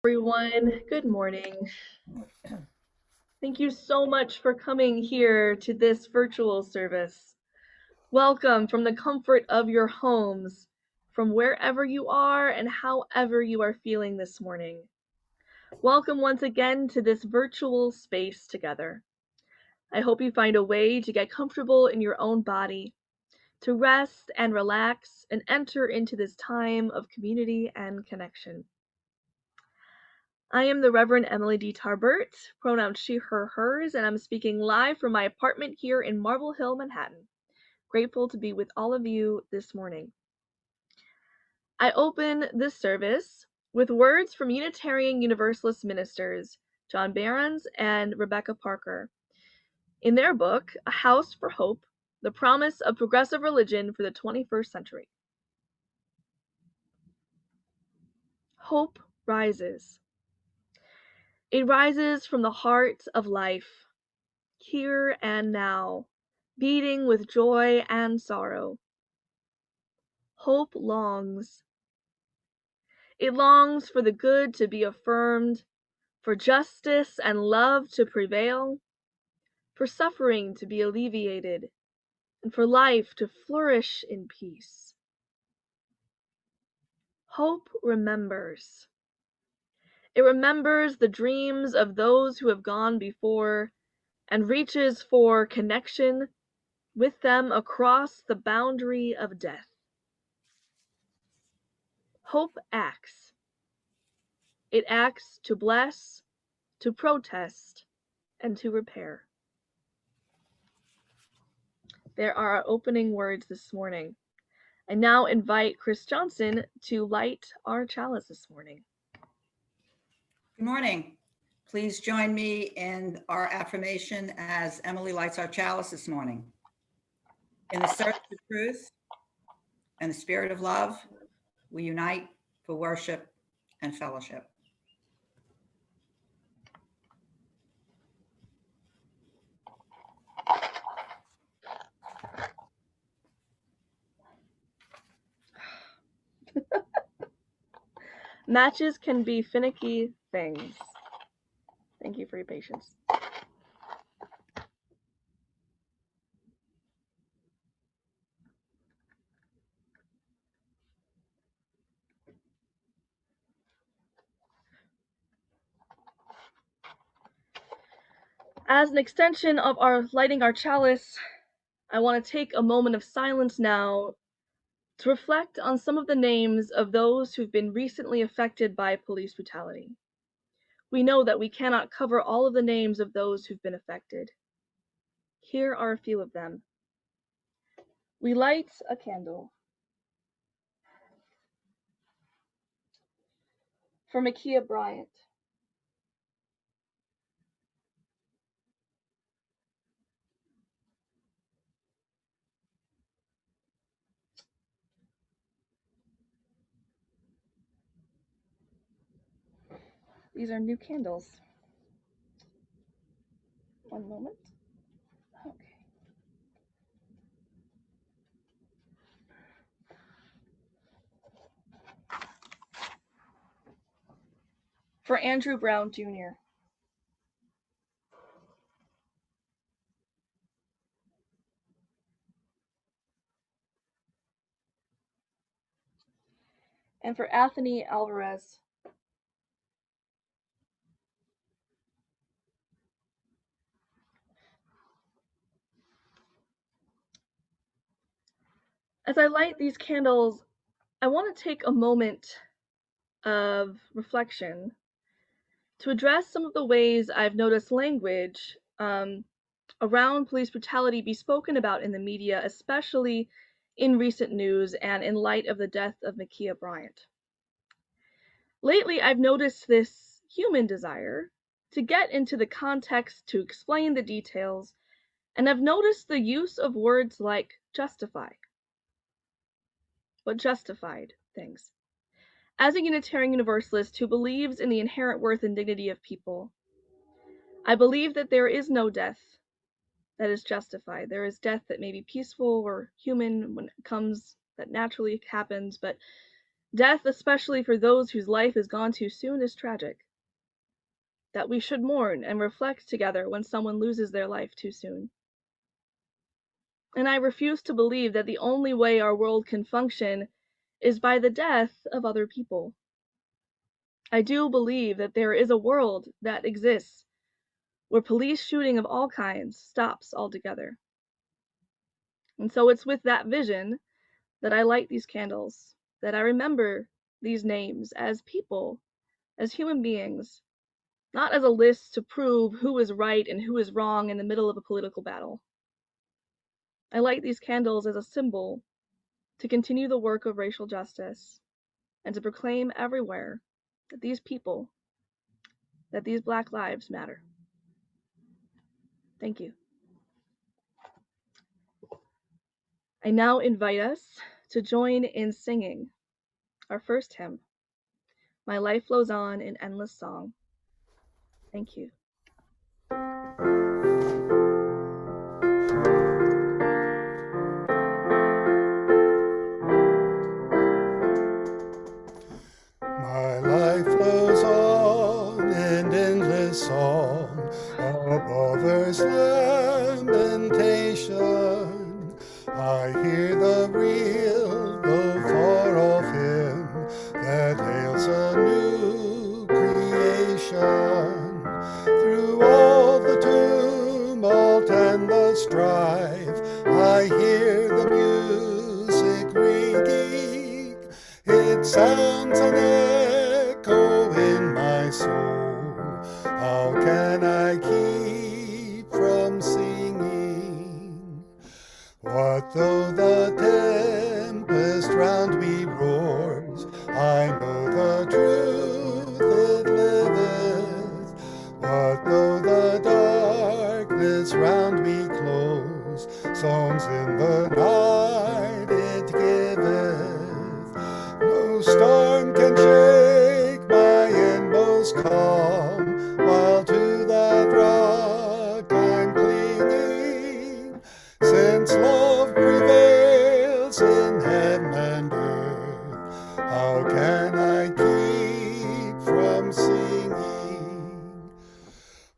Everyone. Good morning. Thank you so much for coming here to this virtual service. Welcome from the comfort of your homes, from wherever you are and however you are feeling this morning. Welcome once again to this virtual space together. I hope you find a way to get comfortable in your own body, to rest and relax and enter into this time of community and connection. I am the Reverend Emily DeTar Birt, pronouns she, her, hers, and I'm speaking live from my apartment here in Marble Hill, Manhattan. Grateful to be with all of you this morning. I open this service with words from Unitarian Universalist ministers John Behrens and Rebecca Parker. In their book, A House for Hope, The Promise of Progressive Religion for the 21st Century. Hope rises. It rises from the heart of life, here and now, beating with joy and sorrow. Hope longs. It longs for the good to be affirmed, for justice and love to prevail, for suffering to be alleviated, and for life to flourish in peace. Hope remembers. It remembers the dreams of those who have gone before and reaches for connection with them across the boundary of death. Hope acts. It acts to bless, to protest, and to repair. There are our opening words this morning. I now invite Chris Johnson to light our chalice this morning. Good morning. Please join me in our affirmation as Emily lights our chalice this morning. In the search for truth and the spirit of love, we unite for worship and fellowship. Matches can be finicky things. Thank you for your patience. As an extension of our lighting our chalice, I want to take a moment of silence now to reflect on some of the names of those who've been recently affected by police brutality. We know that we cannot cover all of the names of those who've been affected. Here are a few of them. We light a candle for Ma'Khia Bryant. These are new candles. One moment. Okay. For Andrew Brown Jr. And for Anthony Alvarez. As I light these candles, I want to take a moment of reflection to address some of the ways I've noticed language around police brutality be spoken about in the media, especially in recent news and in light of the death of Ma'Khia Bryant. Lately, I've noticed this human desire to get into the context to explain the details, and I've noticed the use of words like justify. What justified things? As a Unitarian Universalist who believes in the inherent worth and dignity of people, I believe that there is no death that is justified. There is death that may be peaceful or human when it comes, that naturally happens, but Death, especially for those whose life is gone too soon, is tragic. That we should mourn and reflect together when someone loses their life too soon. And I refuse to believe that the only way our world can function is by the death of other people. I do believe that there is a world that exists where police shooting of all kinds stops altogether. And so it's with that vision that I light these candles, that I remember these names as people, as human beings, not as a list to prove who is right and who is wrong in the middle of a political battle. I light these candles as a symbol to continue the work of racial justice and to proclaim everywhere that these people, that these Black lives matter. Thank you. I now invite us to join in singing our first hymn, My Life Flows On in Endless Song. Thank you. My life flows on in endless song above earth's lamentation. I hear the real, though far off hymn that hails a new creation. Through all the tumult and the strife, I hear the music ringing. It sounds an echo in my soul. How can I keep from singing? What though the tempest round me roars? I know the truth it liveth. What though the darkness round me close? Songs in the night it giveth. No storm can shake my inmost calm, while to that rock I'm clinging. Since love prevails in heaven and earth, how can I keep from singing?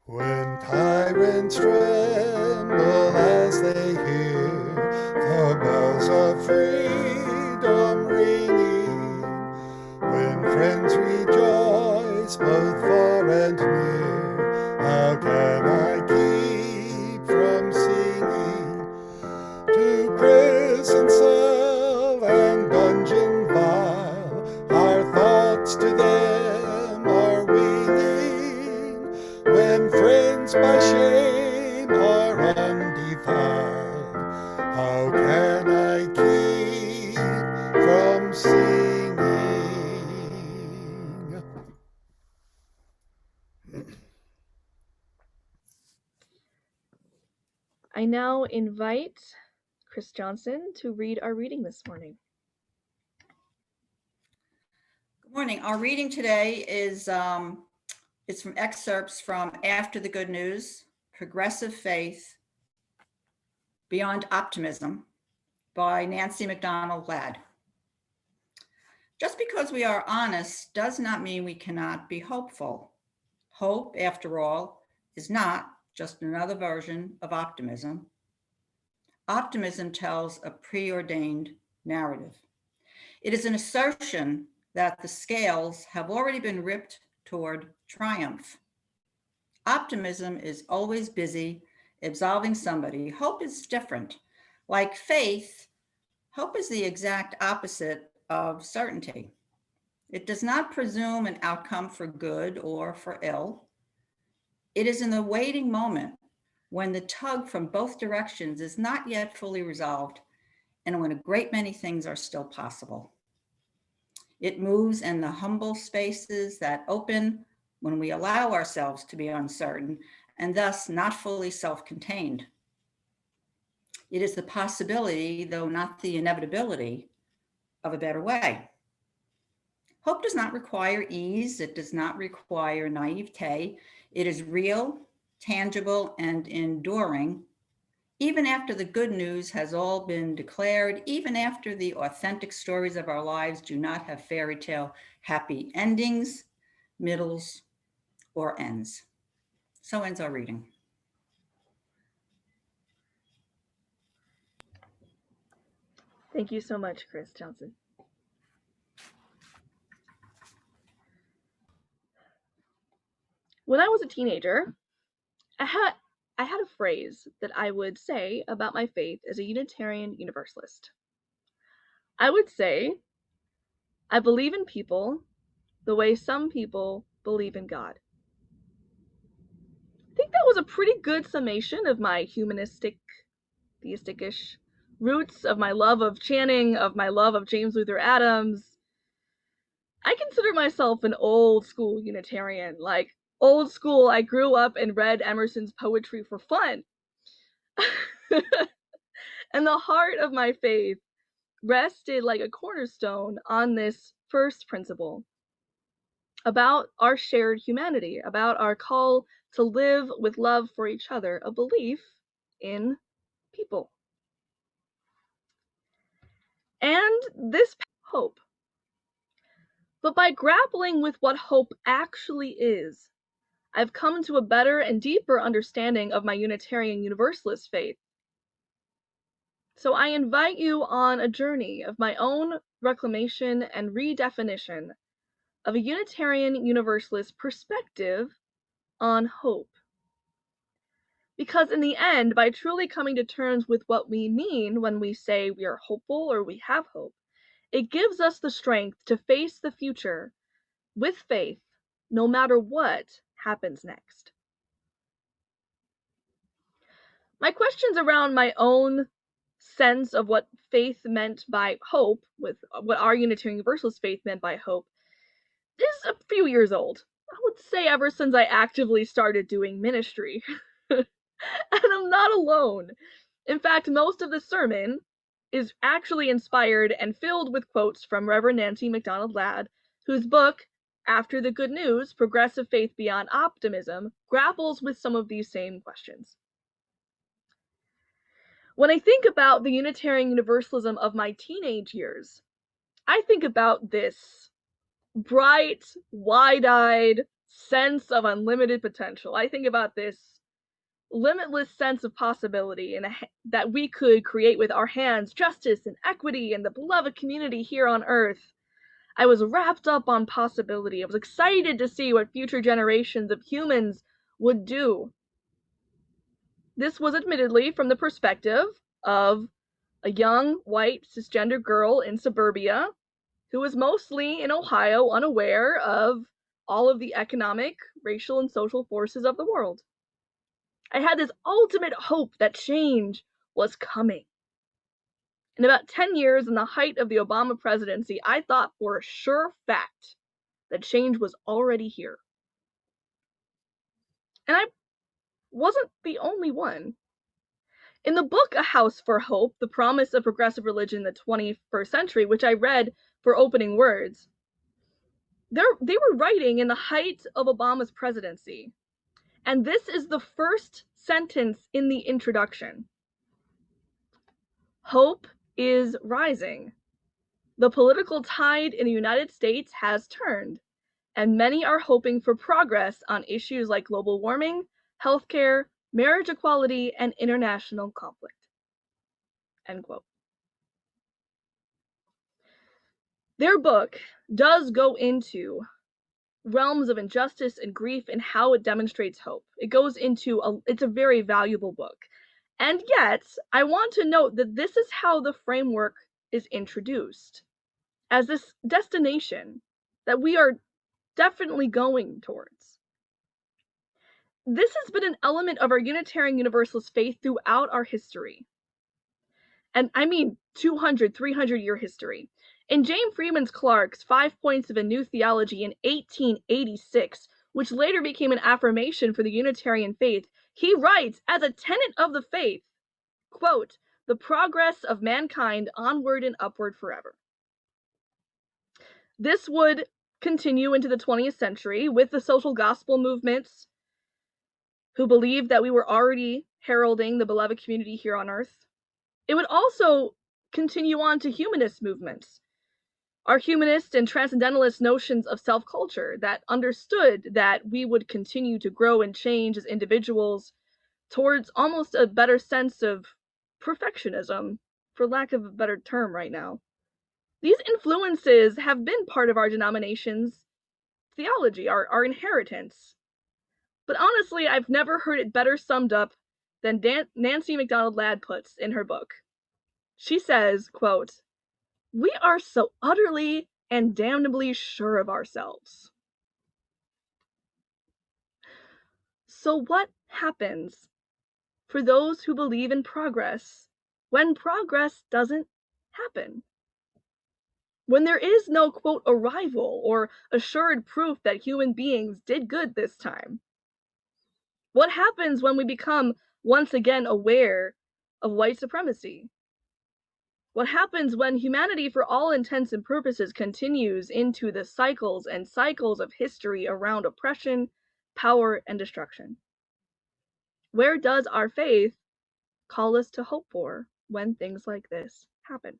When tyrants tremble as they hear the bells of freedom ringing, when friends rejoice both far and near, how can I keep from singing? To prison cell and dungeon vile, our thoughts to them are winging. When friends by shame are undefiled, how can I keep from singing? I now invite Chris Johnson to read our reading this morning. Good morning. Our reading today is it's from excerpts from After the Good News, Progressive Faith Beyond Optimism by Nancy McDonald Ladd. Just because we are honest does not mean we cannot be hopeful. Hope, after all, is not just another version of optimism. Optimism tells a preordained narrative. It is an assertion that the scales have already been ripped toward triumph. Optimism is always busy absolving somebody. Hope is different. Like faith, hope is the exact opposite of certainty. It does not presume an outcome for good or for ill. It is in the waiting moment when the tug from both directions is not yet fully resolved and when a great many things are still possible. It moves in the humble spaces that open when we allow ourselves to be uncertain and thus not fully self-contained. It is the possibility, though not the inevitability, of a better way. Hope does not require ease. It does not require naivete. It is real, tangible, and enduring, Even after the good news has all been declared, even after the authentic stories of our lives do not have fairy tale happy endings, middles, or ends. So ends our reading. Thank you so much, Chris Johnson. When I was a teenager, I had a phrase that I would say about my faith as a Unitarian Universalist. I would say, I believe in people the way some people believe in God. I think that was a pretty good summation of my humanistic, theistic-ish roots, of my love of Channing, of my love of James Luther Adams. I consider myself an old school Unitarian. Like, old school, I grew up and read Emerson's poetry for fun. And the heart of my faith rested like a cornerstone on this first principle about our shared humanity, about our call to live with love for each other, a belief in people. And this hope. But by grappling with what hope actually is, I've come to a better and deeper understanding of my Unitarian Universalist faith. So I invite you on a journey of my own reclamation and redefinition of a Unitarian Universalist perspective on hope. Because in the end, by truly coming to terms with what we mean when we say we are hopeful or we have hope, it gives us the strength to face the future with faith, no matter what happens next. My questions around my own sense of what faith meant by hope, with what our Unitarian Universalist faith meant by hope, is a few years old. I would say ever since I actively started doing ministry. And I'm not alone. In fact, most of the sermon is actually inspired and filled with quotes from Reverend Nancy McDonald Ladd, whose book, After the Good News, Progressive Faith Beyond Optimism, grapples with some of these same questions. When I think about the Unitarian Universalism of my teenage years, I think about this bright, wide-eyed sense of unlimited potential. I think about this limitless sense of possibility and that we could create with our hands justice and equity and the beloved community here on earth. I was wrapped up on possibility. I was excited to see what future generations of humans would do. This was admittedly from the perspective of a young, white, cisgender girl in suburbia who was mostly in Ohio, unaware of all of the economic, racial, and social forces of the world. I had this ultimate hope that change was coming. In about 10 years, in the height of the Obama presidency, I thought for a sure fact that change was already here. And I wasn't the only one. In the book A House for Hope, The Promise of Progressive Religion in the 21st Century, which I read for opening words, they were writing in the height of Obama's presidency. And this is the first sentence in the introduction. Hope is rising. The political tide in the United States has turned, and many are hoping for progress on issues like global warming, healthcare, marriage equality, and international conflict. End quote. Their book does go into realms of injustice and grief and how it demonstrates hope. It goes into it's a very valuable book. And yet, I want to note that this is how the framework is introduced, as this destination that we are definitely going towards. This has been an element of our Unitarian Universalist faith throughout our history. And I mean 200, 300-year history. In James Freeman Clarke's 5 Points of a New Theology in 1886, which later became an affirmation for the Unitarian faith, he writes, as a tenet of the faith, quote, the progress of mankind onward and upward forever. This would continue into the 20th century with the social gospel movements who believed that we were already heralding the beloved community here on Earth. It would also continue on to humanist movements, our humanist and transcendentalist notions of self-culture that understood that we would continue to grow and change as individuals towards almost a better sense of perfectionism, for lack of a better term right now. These influences have been part of our denomination's theology, our inheritance. But honestly, I've never heard it better summed up than Nancy McDonald Ladd puts in her book. She says, quote, "We are so utterly and damnably sure of ourselves." So what happens for those who believe in progress when progress doesn't happen? When there is no, quote, arrival or assured proof that human beings did good this time? What happens when we become once again aware of white supremacy? What happens when humanity, for all intents and purposes, continues into the cycles and cycles of history around oppression, power, and destruction? Where does our faith call us to hope for when things like this happen?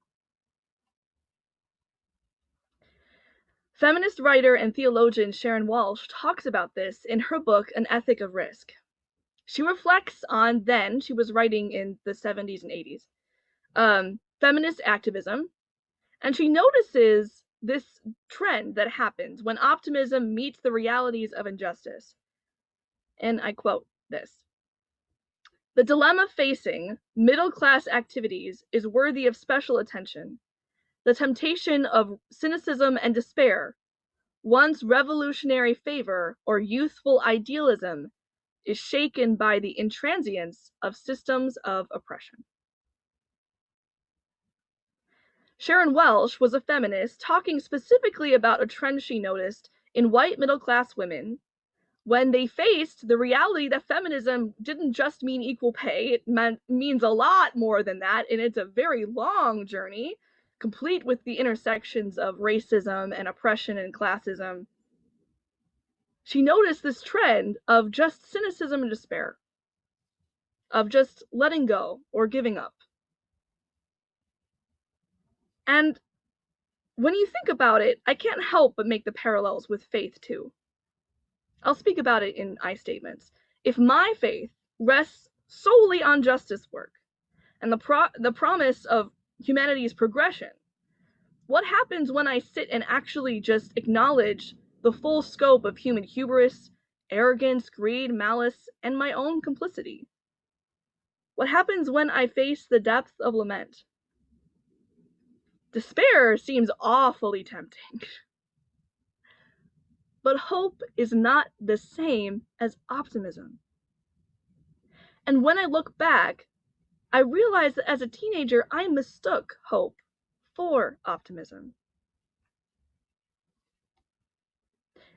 Feminist writer and theologian Sharon Welsh talks about this in her book, An Ethic of Risk. She reflects on then, she was writing in the 70s and 80s, feminist activism, and she notices this trend that happens when optimism meets the realities of injustice. And I quote this: "The dilemma facing middle-class activities is worthy of special attention. The temptation of cynicism and despair, one's revolutionary favor or youthful idealism, is shaken by the intransience of systems of oppression." Sharon Welsh was a feminist talking specifically about a trend she noticed in white middle-class women when they faced the reality that feminism didn't just mean equal pay, it means a lot more than that, and it's a very long journey, complete with the intersections of racism and oppression and classism. She noticed this trend of just cynicism and despair, of just letting go or giving up. And when you think about it, I can't help but make the parallels with faith too. I'll speak about it in I statements. If my faith rests solely on justice work and the promise of humanity's progression, what happens when I sit and actually just acknowledge the full scope of human hubris, arrogance, greed, malice, and my own complicity? What happens when I face the depth of lament? Despair seems awfully tempting. But hope is not the same as optimism. And when I look back, I realize that as a teenager, I mistook hope for optimism.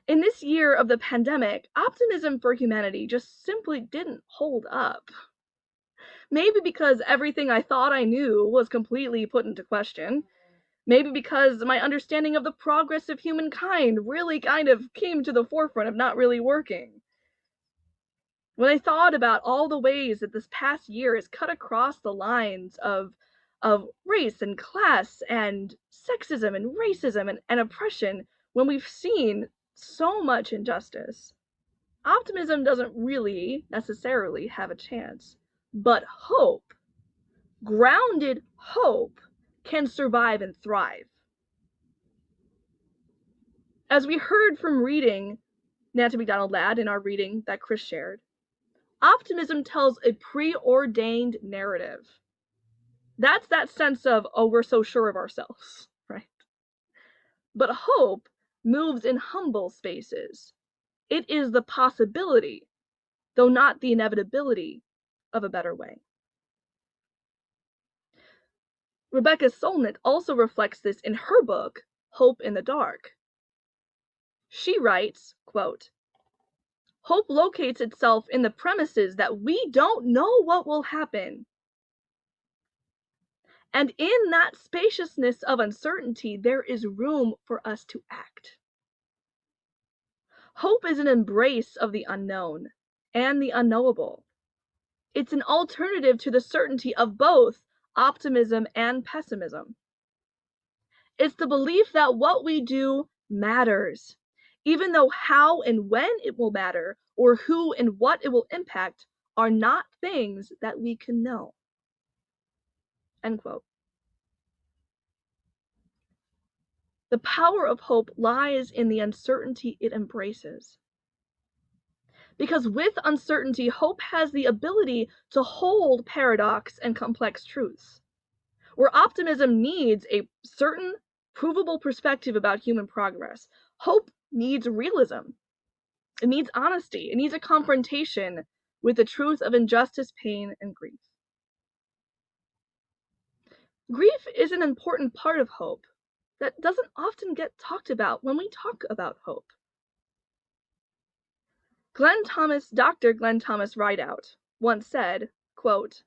In this year of the pandemic, optimism for humanity just simply didn't hold up. Maybe because everything I thought I knew was completely put into question. Maybe because my understanding of the progress of humankind really kind of came to the forefront of not really working. When I thought about all the ways that this past year has cut across the lines of race and class and sexism and racism and oppression, when we've seen so much injustice, optimism doesn't really necessarily have a chance. But hope, grounded hope, can survive and thrive. As we heard from reading Nancy McDonald Ladd in our reading that Chris shared, optimism tells a preordained narrative. That's that sense of, oh, we're so sure of ourselves, right? But hope moves in humble spaces. It is the possibility, though not the inevitability, of a better way. Rebecca Solnit also reflects this in her book, Hope in the Dark. She writes, quote, "Hope locates itself in the premises that we don't know what will happen. And in that spaciousness of uncertainty, there is room for us to act. Hope is an embrace of the unknown and the unknowable. It's an alternative to the certainty of both optimism and pessimism. It's the belief that what we do matters, even though how and when it will matter, or who and what it will impact, are not things that we can know. End quote. The power of hope lies in the uncertainty it embraces. Because with uncertainty, hope has the ability to hold paradox and complex truths. Where optimism needs a certain, provable perspective about human progress, hope needs realism. It needs honesty. It needs a confrontation with the truth of injustice, pain, and grief. Grief is an important part of hope that doesn't often get talked about when we talk about hope. Dr. Glenn Thomas Rideout once said, quote,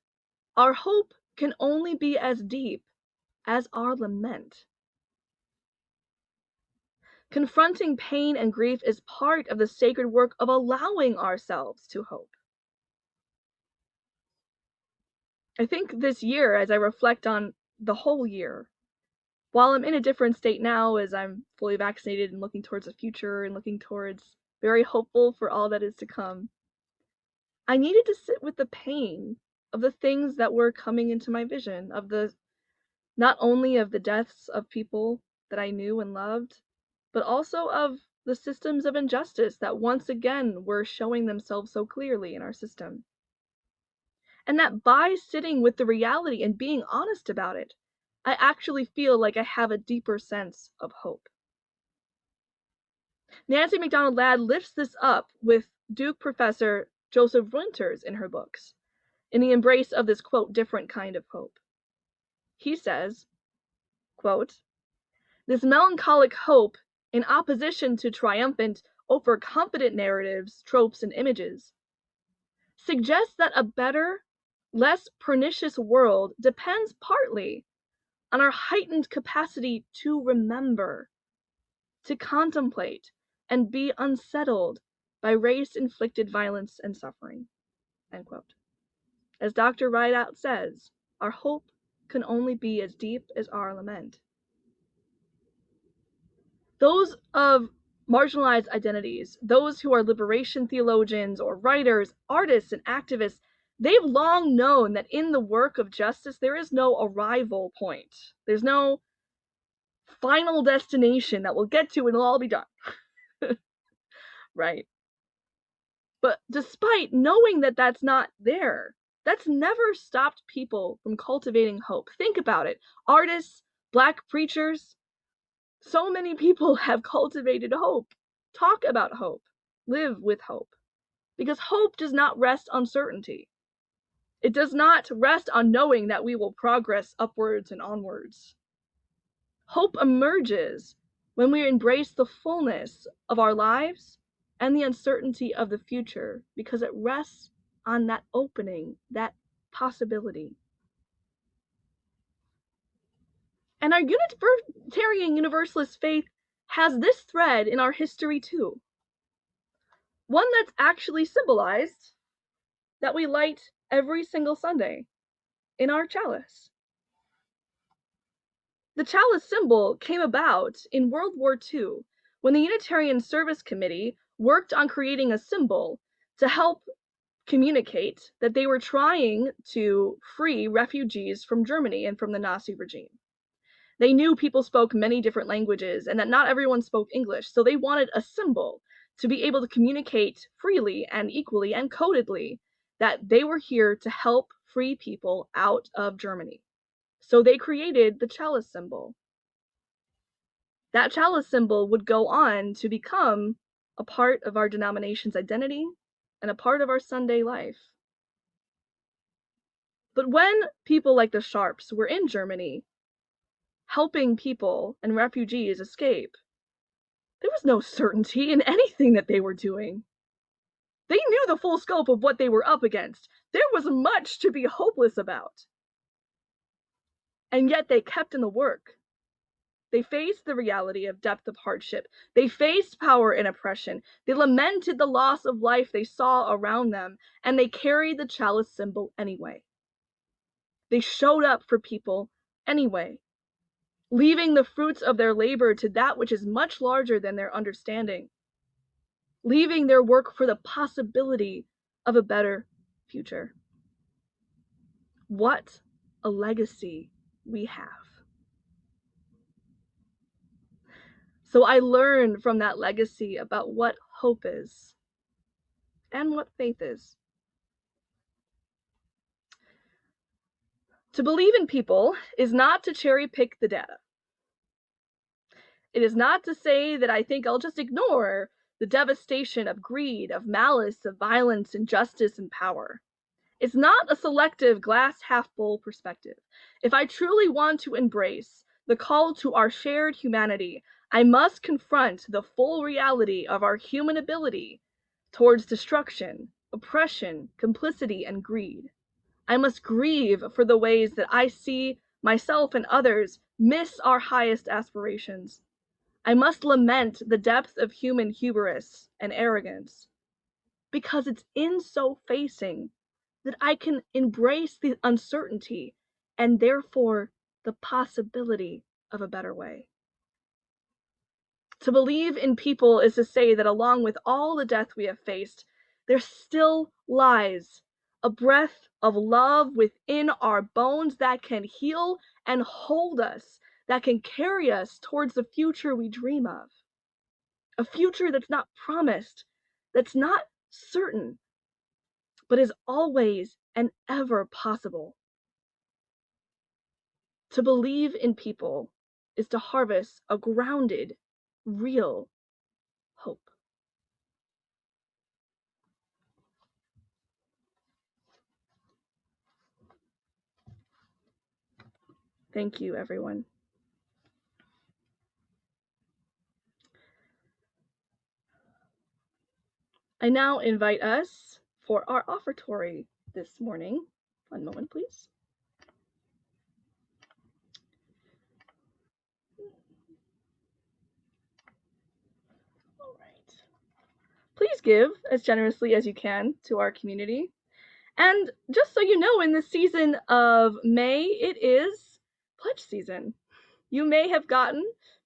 "Our hope can only be as deep as our lament." Confronting pain and grief is part of the sacred work of allowing ourselves to hope. I think this year, as I reflect on the whole year, while I'm in a different state now as I'm fully vaccinated and looking towards the future and looking towards very hopeful for all that is to come, I needed to sit with the pain of the things that were coming into my vision, of the not only of the deaths of people that I knew and loved, but also of the systems of injustice that once again were showing themselves so clearly in our system. And that by sitting with the reality and being honest about it, I actually feel like I have a deeper sense of hope. Nancy McDonald Ladd lifts this up with Duke professor Joseph Winters in her books, in the embrace of this, quote, different kind of hope. He says, quote, "This melancholic hope, in opposition to triumphant, overconfident narratives, tropes, and images, suggests that a better, less pernicious world depends partly on our heightened capacity to remember, to contemplate, and be unsettled by race-inflicted violence and suffering." End quote. As Dr. Rideout says, our hope can only be as deep as our lament. Those of marginalized identities, those who are liberation theologians or writers, artists, and activists, they've long known that in the work of justice, there is no arrival point. There's no final destination that we'll get to and it'll all be done. Right? But despite knowing that that's not there, that's never stopped people from cultivating hope. Think about it. Artists, Black preachers, so many people have cultivated hope, talk about hope, live with hope. Because hope does not rest on certainty. It does not rest on knowing that we will progress upwards and onwards. Hope emerges when we embrace the fullness of our lives and the uncertainty of the future, because it rests on that opening, that possibility. And our Unitarian Universalist faith has this thread in our history too. One that's actually symbolized, that we light every single Sunday in our chalice. The Chalice Symbol came about in World War II when the Unitarian Service Committee worked on creating a symbol to help communicate that they were trying to free refugees from Germany and from the Nazi regime. They knew people spoke many different languages and that not everyone spoke English, so they wanted a symbol to be able to communicate freely and equally and codedly that they were here to help free people out of Germany. So they created the Chalice Symbol. That Chalice Symbol would go on to become a part of our denomination's identity and a part of our Sunday life. But when people like the Sharps were in Germany, helping people and refugees escape, there was no certainty in anything that they were doing. They knew the full scope of what they were up against. There was much to be hopeless about. And yet they kept in the work. They faced the reality of depth of hardship. They faced power and oppression. They lamented the loss of life they saw around them, and they carried the chalice symbol anyway. They showed up for people anyway, leaving the fruits of their labor to that which is much larger than their understanding, leaving their work for the possibility of a better future. What a legacy we have. So I learned from that legacy about what hope is and what faith is. To believe in people is not to cherry pick the data. It is not to say that I think I'll just ignore the devastation of greed, of malice, of violence, injustice, and power. It's not a selective glass half full perspective. If I truly want to embrace the call to our shared humanity, I must confront the full reality of our human ability towards destruction, oppression, complicity, and greed. I must grieve for the ways that I see myself and others miss our highest aspirations. I must lament the depth of human hubris and arrogance, because it's in so facing that I can embrace the uncertainty and therefore the possibility of a better way. To believe in people is to say that along with all the death we have faced, there still lies a breath of love within our bones that can heal and hold us, that can carry us towards the future we dream of. A future that's not promised, that's not certain, but is always and ever possible. To believe in people is to harvest a grounded, real hope. Thank you, everyone. I now invite us for our offertory this morning. One moment, please. All right. Please give as generously as you can to our community. And just so you know, in the season of May, it is pledge season. You may have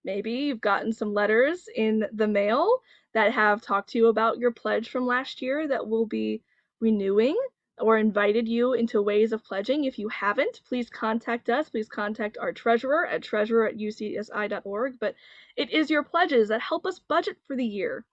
maybe you've gotten some letters in the mail that have talked to you about your pledge from last year that will be renewing or invited you into ways of pledging. If you haven't, please contact us. Please contact our treasurer at treasurer@ucsi.org. But it is your pledges that help us budget for the year.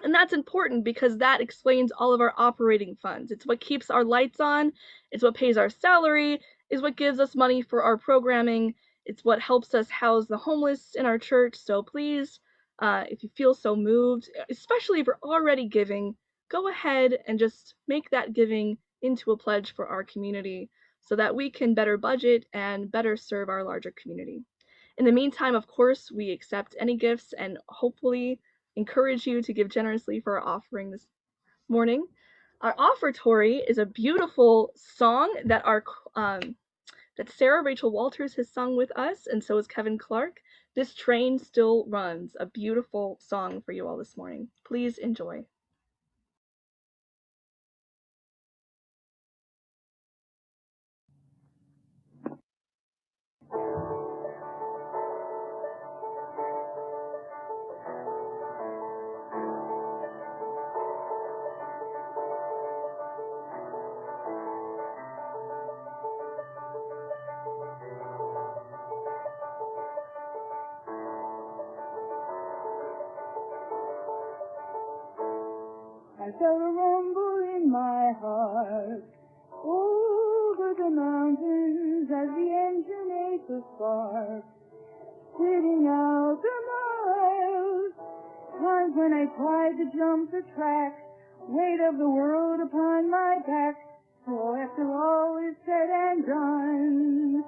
And that's important because that explains all of our operating funds. It's what keeps our lights on. It's what pays our salary. It's what gives us money for our programming. It's what helps us house the homeless in our church. So please, if you feel so moved, especially if you're already giving, go ahead and just make that giving into a pledge for our community so that we can better budget and better serve our larger community. In the meantime, of course, we accept any gifts and hopefully encourage you to give generously for our offering this morning. Our offertory is a beautiful song that that Sarah Rachel Walters has sung with us, and so is Kevin Clark. This Train Still Runs, a beautiful song for you all this morning. Please enjoy. I felt a rumble in my heart over the mountains as the engine ate the spark, spitting out the miles. Times when I tried to jump the track, weight of the world upon my back. So after all is said and done,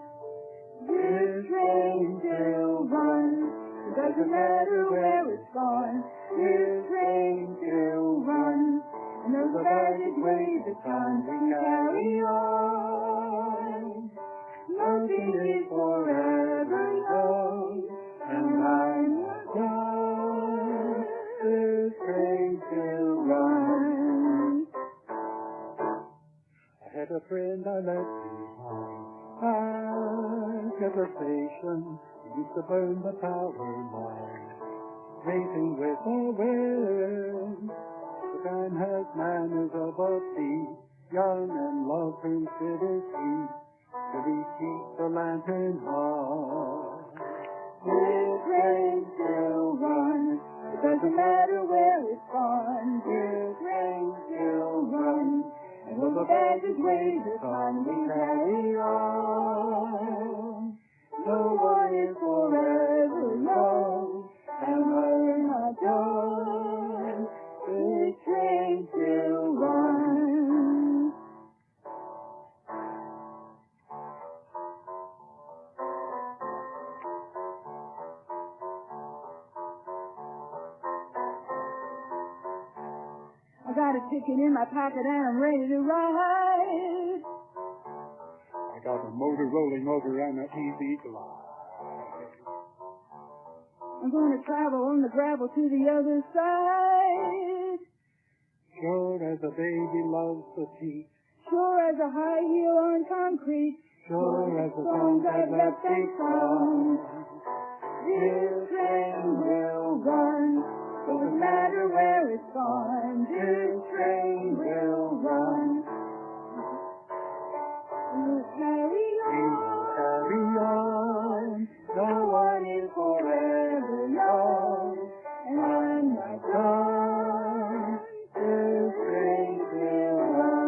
this train still runs. It doesn't matter where it's gone. This train still runs, and there's a baggage way that comes to carry on. Nothing is forever known, and a friend I left behind. Aspiration used to burn the power line, racing with the wind. The time has manners of a thief, young and love considered sweet, till he keeps the lantern high. This rain still runs, it doesn't matter where it's gone. This rain still runs, and when the bandage waves the sun, we carry on. No one is forever young, and we're not done. This train still runs. I got a ticket in my pocket and I'm ready to ride. I got the motor rolling over and an easy glide. I'm going to travel on the gravel to the other side. Sure as a baby loves the teeth. Sure as a high heel on concrete. Sure as the songs I've left unsung. This train will run, doesn't matter where it's gone. This train will run. We'll carry on. No one is forever young, and I'm not done. This train will run.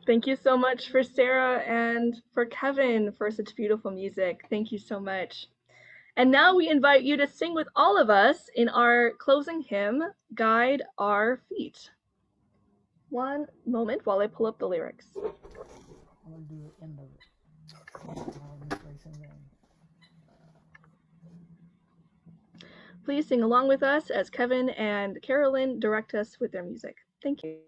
Thank you so much for Sarah and for Kevin for such beautiful music. Thank you so much. And now we invite you to sing with all of us in our closing hymn, Guide Our Feet. One moment while I pull up the lyrics. We'll do the end of it. Please sing along with us as Kevin and Carolyn direct us with their music. Thank you.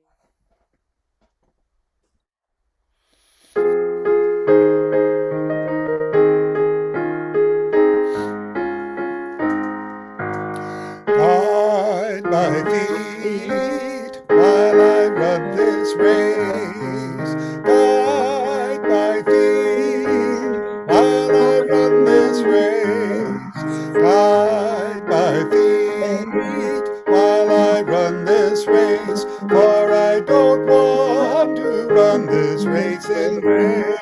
Guide my feet while I run this race. Guide my feet while I run this race. Guide my feet while I run this race. For I don't want to run this race in vain.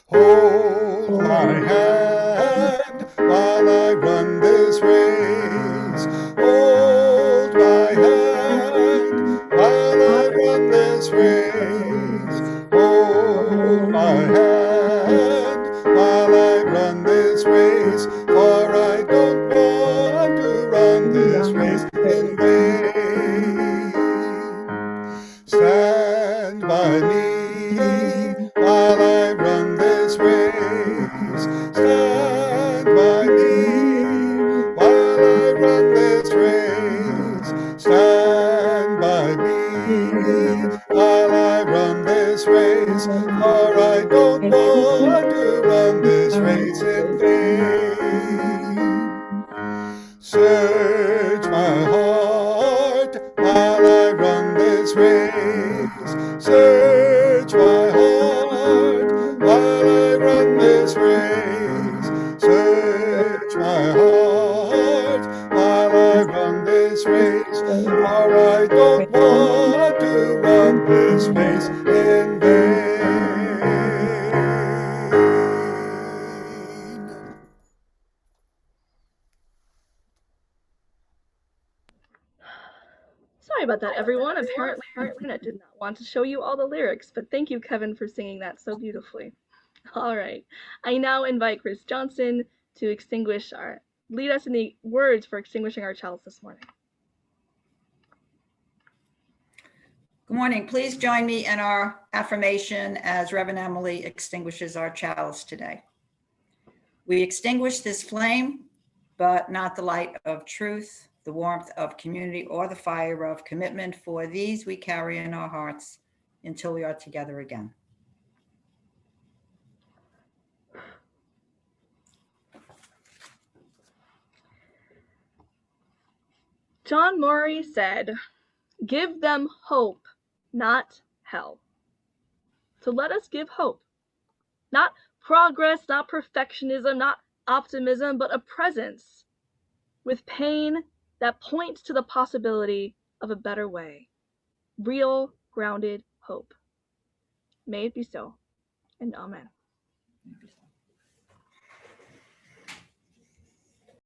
Hold my hand while I run this race. Hold my hand while I run this race. Hold my hand while I run this race. For I don't want to run this race in vain. Stand by me while I run this race. Stand by me while I run this race. Stand by me while I run this race. For I don't want to run this race in vain. Search my heart while I run this race. Search my heart while I run this race. Search my heart while I run this race. For I don't want to run this race in vain. Sorry about that, everyone. Apparently, I did not want to show you all the lyrics, but thank you, Kevin, for singing that so beautifully. All right. I now invite Chris Johnson to lead us in the words for extinguishing our chalice this morning. Good morning. Please join me in our affirmation as Reverend Emily extinguishes our chalice today. We extinguish this flame, but not the light of truth, the warmth of community, or the fire of commitment. For these we carry in our hearts. until we are together again. John Murray said, "Give them hope, not hell." So let us give hope. Not progress, not perfectionism, not optimism, but a presence with pain that points to the possibility of a better way. Real, grounded hope. May it be so, and amen.